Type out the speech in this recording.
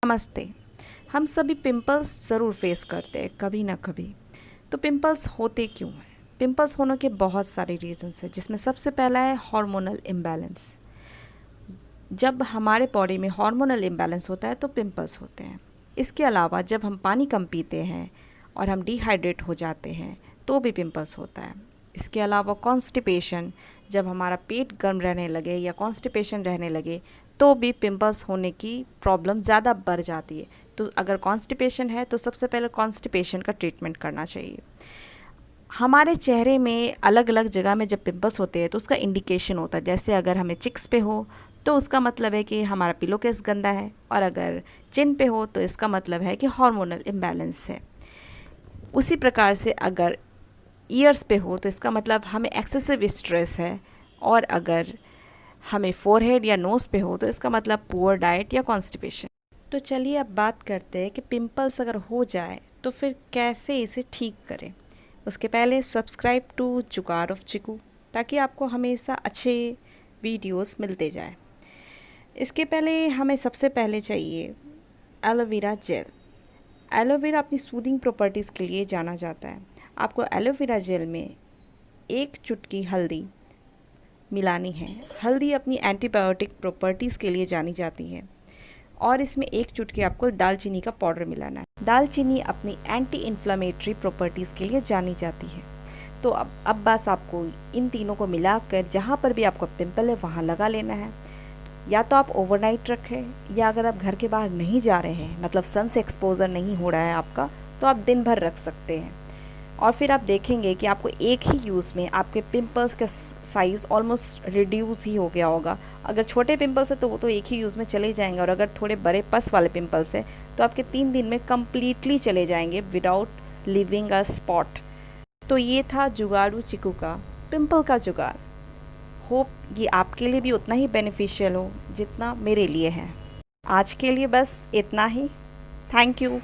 नमस्ते। हम सभी पिंपल्स ज़रूर फेस करते हैं कभी ना कभी। तो पिंपल्स होते क्यों हैं? पिंपल्स होने के बहुत सारे रीज़न्स हैं, जिसमें सबसे पहला है हार्मोनल इम्बैलेंस। जब हमारे बॉडी में हार्मोनल इम्बैलेंस होता है तो पिंपल्स होते हैं। इसके अलावा जब हम पानी कम पीते हैं और हम डिहाइड्रेट हो जाते हैं तो भी पिंपल्स होता है। इसके अलावा कॉन्स्टिपेशन, जब हमारा पेट गर्म रहने लगे या कॉन्स्टिपेशन रहने लगे तो भी पिंपल्स होने की प्रॉब्लम ज़्यादा बढ़ जाती है। तो अगर कॉन्स्टिपेशन है तो सबसे पहले कॉन्स्टिपेशन का ट्रीटमेंट करना चाहिए। हमारे चेहरे में अलग अलग जगह में जब पिंपल्स होते हैं तो उसका इंडिकेशन होता है। जैसे अगर हमें चिक्स पे हो तो उसका मतलब है कि हमारा पिलो केस गंदा है, और अगर चिन पे हो तो इसका मतलब है कि हार्मोनल इम्बैलेंस है। उसी प्रकार से अगर ईयर्स पे हो तो इसका मतलब हमें एक्सेसिव स्ट्रेस है, और अगर हमें फोरहेड या नोज़ पे हो तो इसका मतलब पुअर डाइट या कॉन्स्टिपेशन। तो चलिए अब बात करते हैं कि पिंपल्स अगर हो जाए तो फिर कैसे इसे ठीक करें। उसके पहले सब्सक्राइब टू जुगाड़ ऑफ चिकू, ताकि आपको हमेशा अच्छे वीडियोस मिलते जाए। इसके पहले हमें सबसे पहले चाहिए एलोवेरा जेल। एलोवेरा अपनी सूदिंग प्रॉपर्टीज़ के लिए जाना जाता है। आपको एलोवेरा जेल में एक चुटकी हल्दी मिलानी है। हल्दी अपनी एंटीबायोटिक प्रॉपर्टीज़ के लिए जानी जाती है, और इसमें एक चुटकी आपको दालचीनी का पाउडर मिलाना है। दालचीनी अपनी एंटी इन्फ्लामेटरी प्रॉपर्टीज़ के लिए जानी जाती है। तो अब बस आपको इन तीनों को मिलाकर जहाँ पर भी आपका पिंपल है वहाँ लगा लेना है। या तो आप ओवरनाइट रखें, या अगर आप घर के बाहर नहीं जा रहे हैं, मतलब सन से एक्सपोजर नहीं हो रहा है आपका, तो आप दिन भर रख सकते हैं। और फिर आप देखेंगे कि आपको एक ही यूज़ में आपके पिंपल्स का साइज़ ऑलमोस्ट रिड्यूस ही हो गया होगा। अगर छोटे पिंपल्स है तो वो तो एक ही यूज़ में चले जाएंगे, और अगर थोड़े बड़े पस वाले पिंपल्स है तो आपके 3 दिन में कम्प्लीटली चले जाएंगे विदाउट लिविंग अ स्पॉट। तो ये था जुगाड़ू चिकू का पिंपल का जुगाड़। होप ये आपके लिए भी उतना ही बेनिफिशियल हो जितना मेरे लिए है। आज के लिए बस इतना ही। Thank you.